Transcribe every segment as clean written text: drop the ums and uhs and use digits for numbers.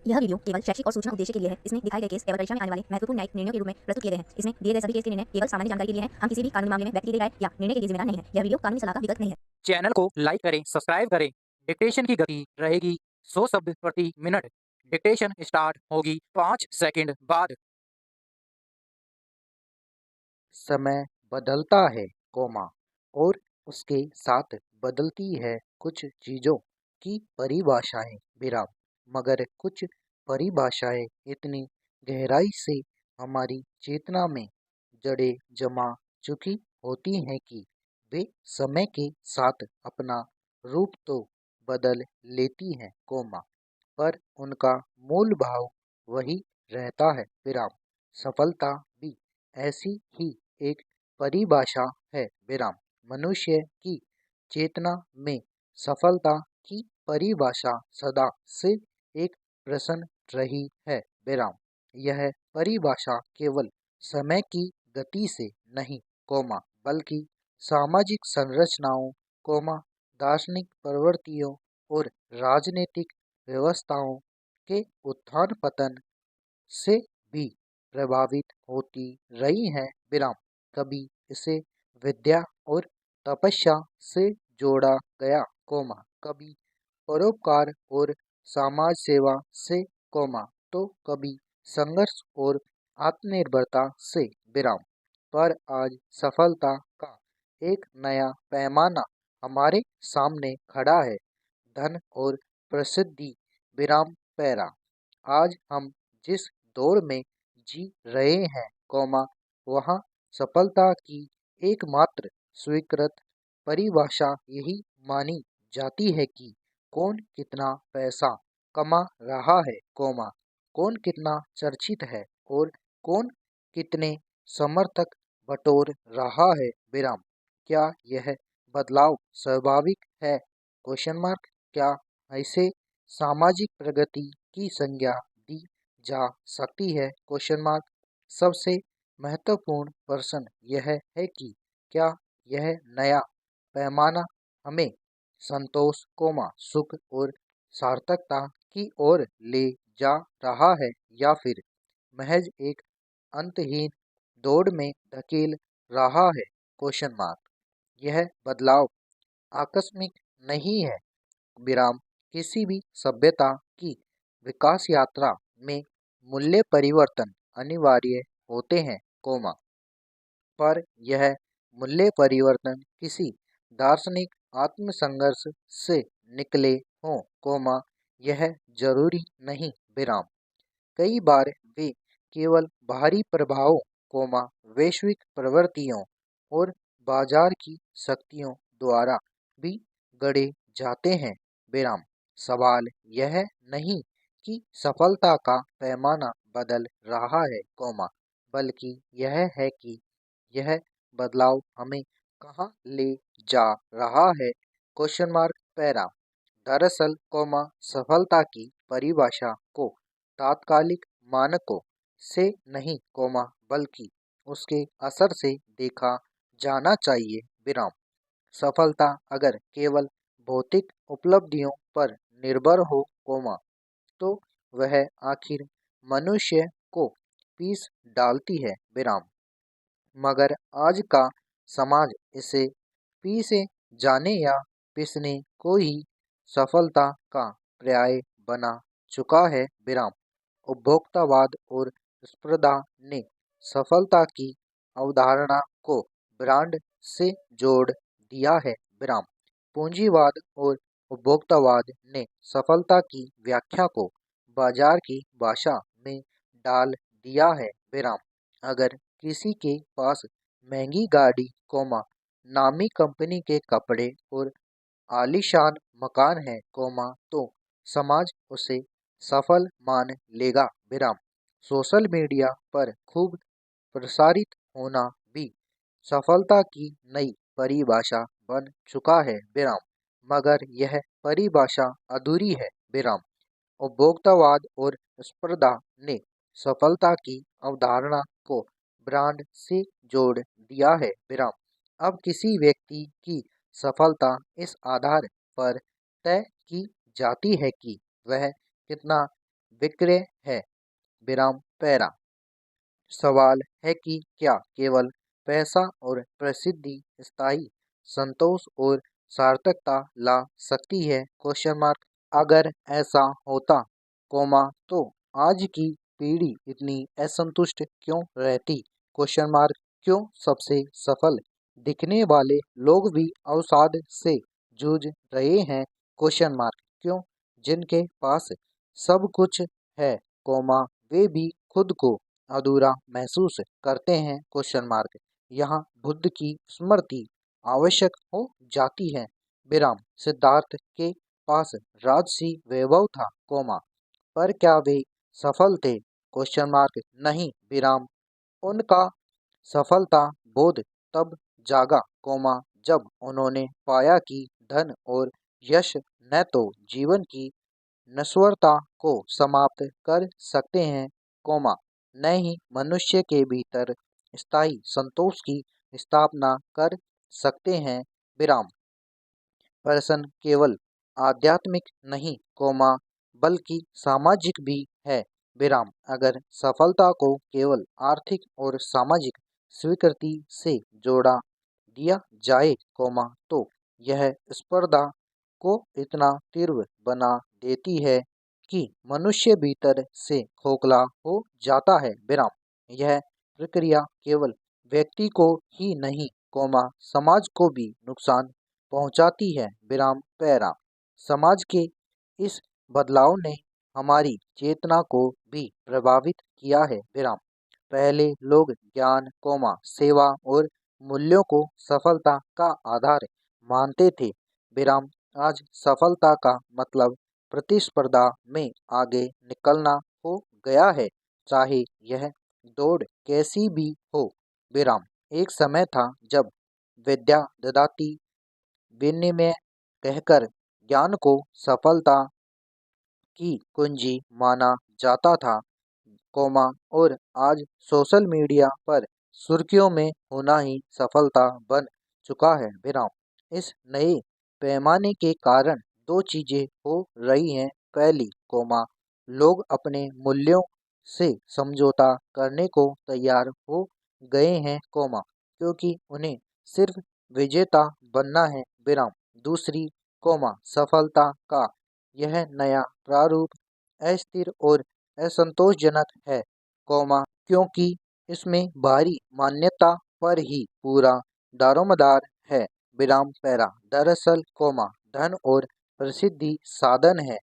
यह वीडियो केवल शैक्षिक और सूचना उद्देश्य के लिए है। इसमें दिखाए गए केस केवल परीक्षा में आने वाले महत्वपूर्ण न्यायिक निर्णयों के रूप में प्रस्तुत किए गए हैं। इसमें दिए गए सभी केस के निर्णय केवल सामान्य जानकारी के लिए हैं। हम किसी भी कानूनी मामले में व्यक्ति की गई राय या निर्णय के लिए जिम्मेदार नहीं है। यह वीडियो कानूनी सलाह का विकल्प नहीं है। चैनल को लाइक करें, सब्सक्राइब करें। डिक्टेशन की गति रहेगी 100 शब्द प्रति मिनट। डिक्टेशन स्टार्ट होगी 5 सेकंड बाद। समय बदलता है, और उसके साथ बदलती है कुछ चीजों की परिभाषाएं, विराम। मगर कुछ परिभाषाएं इतनी गहराई से हमारी चेतना में जड़े जमा चुकी होती हैं कि वे समय के साथ अपना रूप तो बदल लेती हैं, पर उनका मूल भाव वही रहता है, विराम। सफलता भी ऐसी ही एक परिभाषा है, विराम। मनुष्य की चेतना में सफलता की परिभाषा सदा से एक प्रश्न रही है, विराम। यह परिभाषा केवल समय की गति से नहीं, बल्कि सामाजिक संरचनाओं, दार्शनिक प्रवृत्तियों और राजनीतिक व्यवस्थाओं के उत्थान पतन से भी प्रभावित होती रही है, विराम। कभी इसे विद्या और तपस्या से जोड़ा गया, कभी परोपकार और समाज सेवा से, तो कभी संघर्ष और आत्मनिर्भरता से, विराम। पर आज सफलता का एक नया पैमाना हमारे सामने खड़ा है, धन और प्रसिद्धि, विराम पैरा। आज हम जिस दौर में जी रहे हैं, वहाँ सफलता की एकमात्र स्वीकृत परिभाषा यही मानी जाती है कि कौन कितना पैसा कमा रहा है, कौन कितना चर्चित है और कौन कितने समर्थक बटोर रहा है, विराम। क्या यह बदलाव स्वाभाविक है? क्या ऐसे सामाजिक प्रगति की संज्ञा दी जा सकती है? सबसे महत्वपूर्ण प्रश्न यह है कि क्या यह नया पैमाना हमें संतोष, सुख और सार्थकता की ओर ले जा रहा है, या फिर महज एक अंतहीन दौड़ में धकेल रहा है? यह बदलाव आकस्मिक नहीं है, विराम। किसी भी सभ्यता की विकास यात्रा में मूल्य परिवर्तन अनिवार्य होते हैं, पर यह मूल्य परिवर्तन किसी दार्शनिक आत्मसंघर्ष से निकले हों, यह जरूरी नहीं, विराम। कई बार वे केवल बाहरी प्रभावों, वैश्विक प्रवृत्तियों और बाजार की शक्तियों द्वारा भी गढ़े जाते हैं, विराम। सवाल यह नहीं कि सफलता का पैमाना बदल रहा है, बल्कि यह है कि यह बदलाव हमें कहाँ ले जा रहा है, पैरा। दरअसल, सफलता की परिभाषा को तात्कालिक मानकों से नहीं, बल्कि उसके असर से देखा जाना चाहिए, विराम। सफलता अगर केवल भौतिक उपलब्धियों पर निर्भर हो, तो वह आखिर मनुष्य को पीस डालती है, विराम। मगर आज का समाज इसे पीसे जाने या पीसने को ही सफलता का पर्याय बना चुका है, विराम। उपभोक्तावाद और स्पर्धा ने सफलता की अवधारणा को ब्रांड से जोड़ दिया है, विराम। पूंजीवाद और उपभोक्तावाद ने सफलता की व्याख्या को बाजार की भाषा में डाल दिया है, विराम। अगर किसी के पास महंगी गाड़ी, नामी कंपनी के कपड़े और आलीशान मकान है, तो समाज उसे सफल मान लेगा, विराम। सोशल मीडिया पर खूब प्रसारित होना भी सफलता की नई परिभाषा बन चुका है, विराम। मगर यह परिभाषा अधूरी है, विराम। उपभोक्तावाद और स्पर्धा ने सफलता की अवधारणा को ब्रांड से जोड़ दिया है, विराम। अब किसी व्यक्ति की सफलता इस आधार पर तय की जाती है कि वह कितना विक्रय है। विराम पैरा। सवाल है कि क्या केवल पैसा और प्रसिद्धि स्थायी संतोष और सार्थकता ला सकती है? Question mark. अगर ऐसा होता तो आज की पीढ़ी इतनी असंतुष्ट क्यों रहती? Question mark. क्यों सबसे सफल दिखने वाले लोग भी अवसाद से जूझ रहे हैं? Question mark. क्यों जिनके पास सब कुछ है वे भी खुद को अधूरा महसूस करते हैं? Question mark. यहाँ बुद्ध की स्मृति आवश्यक हो जाती है। विराम। सिद्धार्थ के पास राजसी वैभव था पर क्या वे सफल थे? Question mark. नहीं। विराम। उनका सफलता बोध तब जागा जब उन्होंने पाया कि धन और यश न तो जीवन की नश्वरता को समाप्त कर सकते हैं न ही मनुष्य के भीतर स्थायी संतोष की स्थापना कर सकते हैं। विराम। प्रश्न केवल आध्यात्मिक नहीं बल्कि सामाजिक भी है। विराम। अगर सफलता को केवल आर्थिक और सामाजिक स्वीकृति से जोड़ा दिया जाए तो यह स्पर्धा को इतना तीव्र बना देती है कि मनुष्य भीतर से खोखला हो जाता है। विराम। यह प्रक्रिया केवल व्यक्ति को ही नहीं समाज को भी नुकसान पहुंचाती है। विराम पैरा। समाज के इस बदलाव ने हमारी चेतना को भी प्रभावित किया है। विराम। पहले लोग ज्ञान सेवा और मूल्यों को सफलता का आधार मानते थे। विराम। आज सफलता का मतलब प्रतिस्पर्धा में आगे निकलना हो गया है, चाहे यह दौड़ कैसी भी हो। विराम। एक समय था जब विद्या ददाती विनिमय कहकर ज्ञान को सफलता की कुंजी माना जाता था और आज सोशल मीडिया पर सुर्खियों में होना ही सफलता बन चुका है। विराम। इस नए पैमाने के कारण दो चीजें हो रही हैं। पहली लोग अपने मूल्यों से समझौता करने को तैयार हो गए हैं क्योंकि उन्हें सिर्फ विजेता बनना है। विराम। दूसरी सफलता का यह नया प्रारूप अस्थिर और असंतोषजनक है क्योंकि इसमें बाहरी मान्यता पर ही पूरा दारोमदार है। विराम पैरा। दरअसल धन और प्रसिद्धि साधन है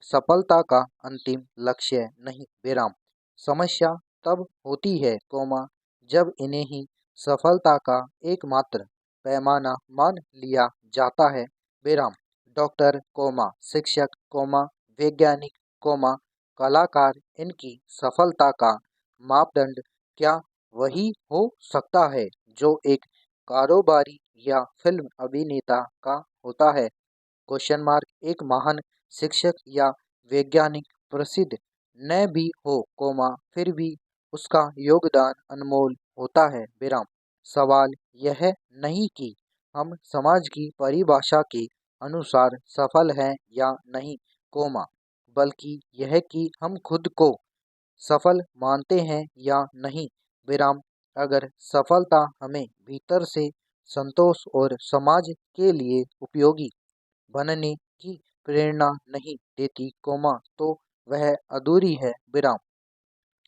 सफलता का अंतिम लक्ष्य नहीं। विराम। समस्या तब होती है जब इन्हें ही सफलता का एकमात्र पैमाना मान लिया जाता है। विराम। डॉक्टर शिक्षक वैज्ञानिक कलाकार इनकी सफलता का मापदंड क्या वही हो सकता है जो एक कारोबारी या फिल्म अभिनेता का होता है? Question mark. एक महान शिक्षक या वैज्ञानिक प्रसिद्ध न भी हो फिर भी उसका योगदान अनमोल होता है। विराम। सवाल यह नहीं कि हम समाज की परिभाषा के अनुसार सफल हैं या नहीं बल्कि यह कि हम खुद को सफल मानते हैं या नहीं। विराम। अगर सफलता हमें भीतर से संतोष और समाज के लिए उपयोगी बनने की प्रेरणा नहीं देती तो वह अधूरी है। विराम।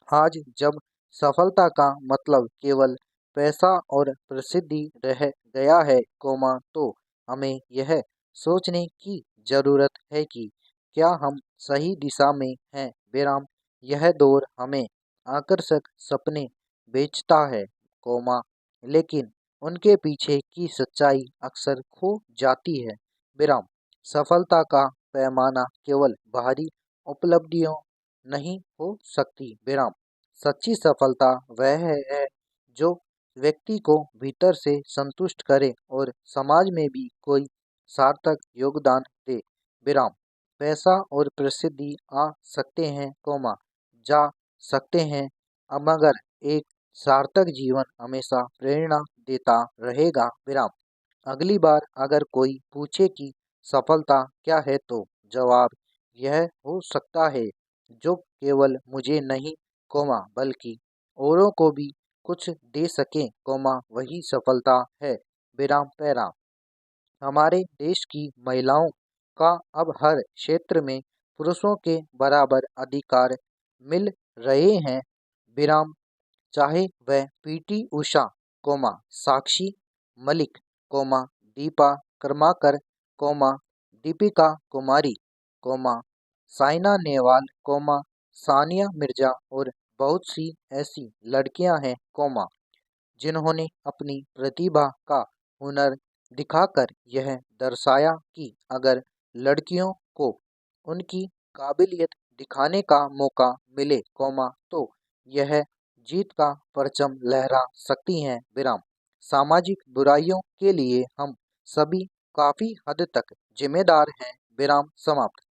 आज जब सफलता का मतलब केवल पैसा और प्रसिद्धि रह गया है तो हमें यह सोचने की जरूरत है कि क्या हम सही दिशा में हैं? विराम। यह दौर हमें आकर्षक सपने बेचता है लेकिन उनके पीछे की सच्चाई अक्सर खो जाती है। विराम। सफलता का पैमाना केवल बाहरी उपलब्धियों नहीं हो सकती। विराम। सच्ची सफलता वह है जो व्यक्ति को भीतर से संतुष्ट करे और समाज में भी कोई सार्थक योगदान दे। विराम। पैसा और प्रसिद्धि आ सकते हैं जा सकते हैं मगर एक सार्थक जीवन हमेशा प्रेरणा देता रहेगा। विराम। अगली बार अगर कोई पूछे कि सफलता क्या है तो जवाब यह हो सकता है जो केवल मुझे नहीं कोमा बल्कि औरों को भी कुछ दे सके कोमा वही सफलता है। विराम पैराम। हमारे देश की महिलाओं का अब हर क्षेत्र में पुरुषों के बराबर अधिकार मिल रहे हैं। विराम। चाहे वह PT Usha coma Sakshi Malik coma Deepa Karmakar coma Deepika Kumari coma Saina Nehwal coma Sania Mirza और बहुत सी ऐसी लड़कियां हैं कोमा जिन्होंने अपनी प्रतिभा का हुनर दिखाकर यह दर्शाया कि अगर लड़कियों को उनकी काबिलियत दिखाने का मौका मिले कोमा तो यह जीत का परचम लहरा सकती हैं। विराम। सामाजिक बुराइयों के लिए हम सभी काफी हद तक जिम्मेदार हैं। विराम समाप्त।